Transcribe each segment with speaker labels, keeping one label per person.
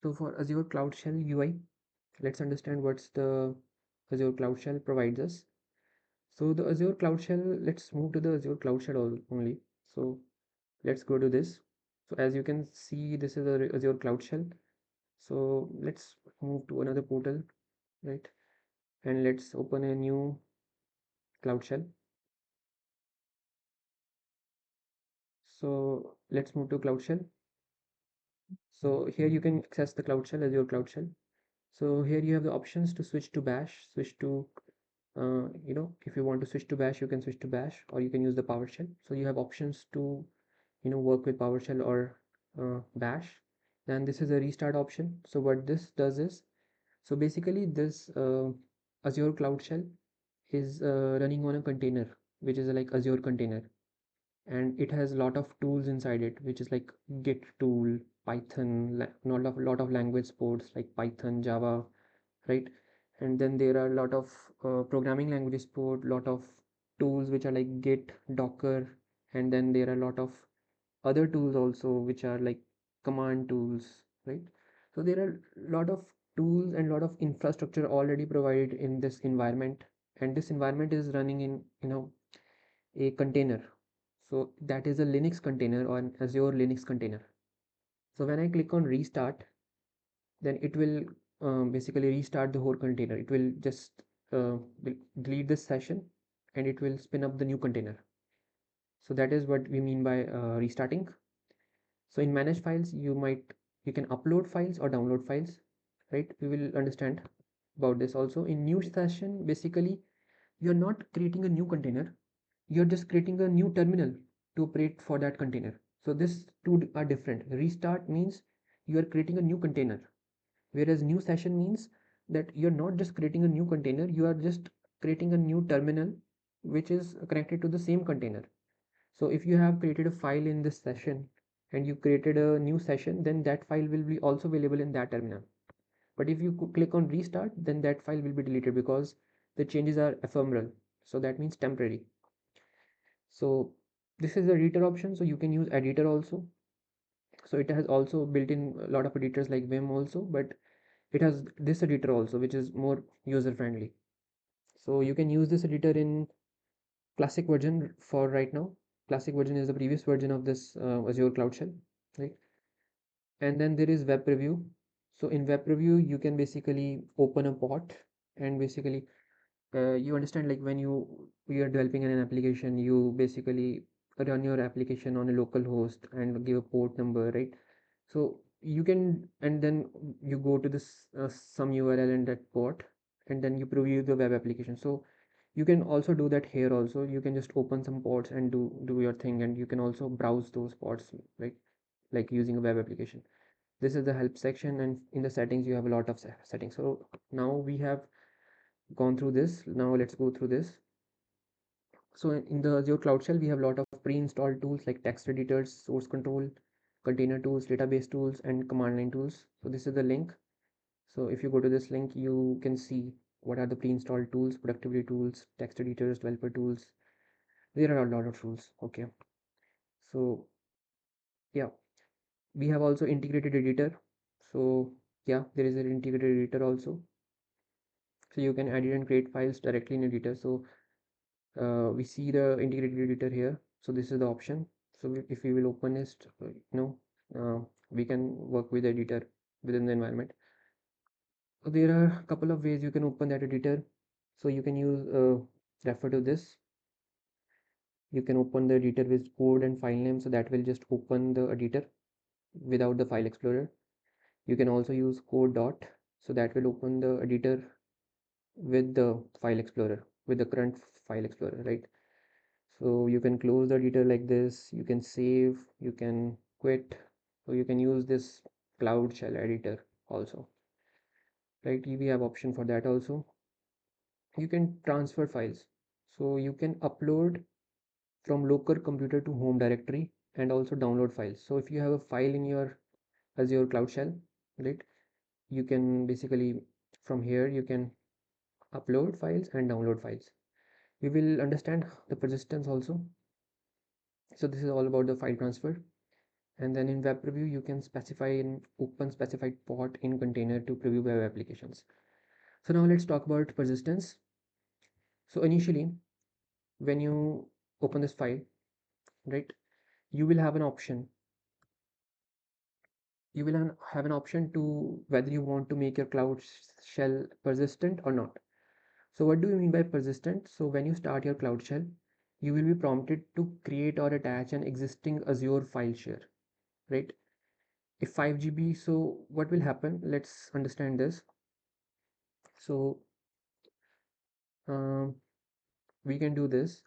Speaker 1: So for Azure Cloud Shell UI, let's understand what's the Azure Cloud Shell provides us. So the Azure Cloud Shell, let's move to the Azure Cloud Shell only. So let's go to this. So as you can see, this is a Azure Cloud Shell. So let's move to another portal, right? And let's open a new Cloud Shell. So let's move to Cloud Shell. So here you can access the Cloud Shell, Azure Cloud Shell. So here you have the options to switch to Bash, switch to if you want to switch to Bash, you can switch to Bash, or you can use the PowerShell. So you have options to work with PowerShell or Bash. Then this is a restart option. So what this does is, so basically this Azure Cloud Shell is running on a container, which is like Azure container, and it has a lot of tools inside it, which is like Git tool, Python, lot of language supports like Python, Java, right? And then there are a lot of programming languages support, lot of tools which are like Git, Docker, and then there are a lot of other tools also which are like command tools, right? So there are a lot of tools and a lot of infrastructure already provided in this environment, and this environment is running in a container. So that is a Linux container or an Azure Linux container. So when I click on restart, then it will basically restart the whole container. It will just will delete this session and it will spin up the new container. So that is what we mean by restarting. So in manage files, you can upload files or download files, right? We will understand about this also. In new session, basically you're not creating a new container, you're just creating a new terminal to operate for that container. So this two are different. Restart means you are creating a new container, whereas new session means that you're not just creating a new container, you are just creating a new terminal which is connected to the same container. So if you have created a file in this session and you created a new session, then that file will be also available in that terminal. But if you click on restart, then that file will be deleted because the changes are ephemeral, so that means temporary. So this is the editor option, so you can use editor also. So it has also built in a lot of editors like Vim also, but it has this editor also which is more user friendly. So you can use this editor in classic version for right now. Classic version is the previous version of this Azure Cloud Shell, right? And then there is web preview. So in web preview you can basically open a pot and basically you understand, like when you are developing an application, you basically run your application on a local host and give a port number, right? So you can, and then you go to this some URL in that port, and then you preview the web application. So you can also do that here also. You can just open some ports and do your thing, and you can also browse those ports, right? Like using a web application. This is the help section, and in the settings you have a lot of settings. So now we have gone through this. Now let's go through this. So in the Azure Cloud Shell, we have a lot of pre-installed tools like text editors, source control, container tools, database tools, and command line tools. So this is the link. So if you go to this link, you can see what are the pre-installed tools, productivity tools, text editors, developer tools. There are a lot of tools. Okay. So yeah, we have also integrated editor. So yeah, there is an integrated editor also. So you can edit and create files directly in editor. So we see the integrated editor here. So this is the option. So if we will open this, we can work with editor within the environment. So there are a couple of ways you can open that editor. So you can use refer to this. You can open the editor with code and file name, so that will just open the editor without the file explorer. You can also use code dot, so that will open the editor with the file explorer, with the current file explorer, right? So you can close the editor like this, you can save, you can quit, so you can use this Cloud Shell editor also, right? We have option for that also. You can transfer files, so you can upload from local computer to home directory and also download files. So if you have a file in your Azure Cloud Shell, right, you can basically from here you can upload files and download files. We will understand the persistence also. So this is all about the file transfer. And then in web preview, you can specify an open specified pod in container to preview web applications. So now let's talk about persistence. So initially, when you open this file, right, you will have an option. You will have an option to whether you want to make your cloud shell persistent or not. So what do you mean by persistent? So when you start your cloud shell, you will be prompted to create or attach an existing Azure file share, right? If 5 GB, so what will happen? Let's understand this. So um, we can do this.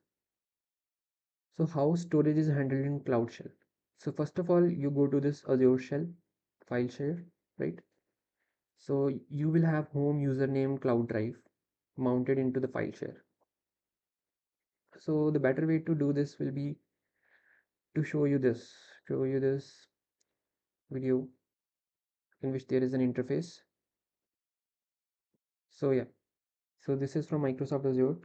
Speaker 1: So how storage is handled in cloud shell? So first of all, you go to this Azure shell file share, right? So you will have home username cloud drive mounted into the file share. So the better way to do this will be to show you this video in which there is an interface. So yeah, so this is from Microsoft Azure.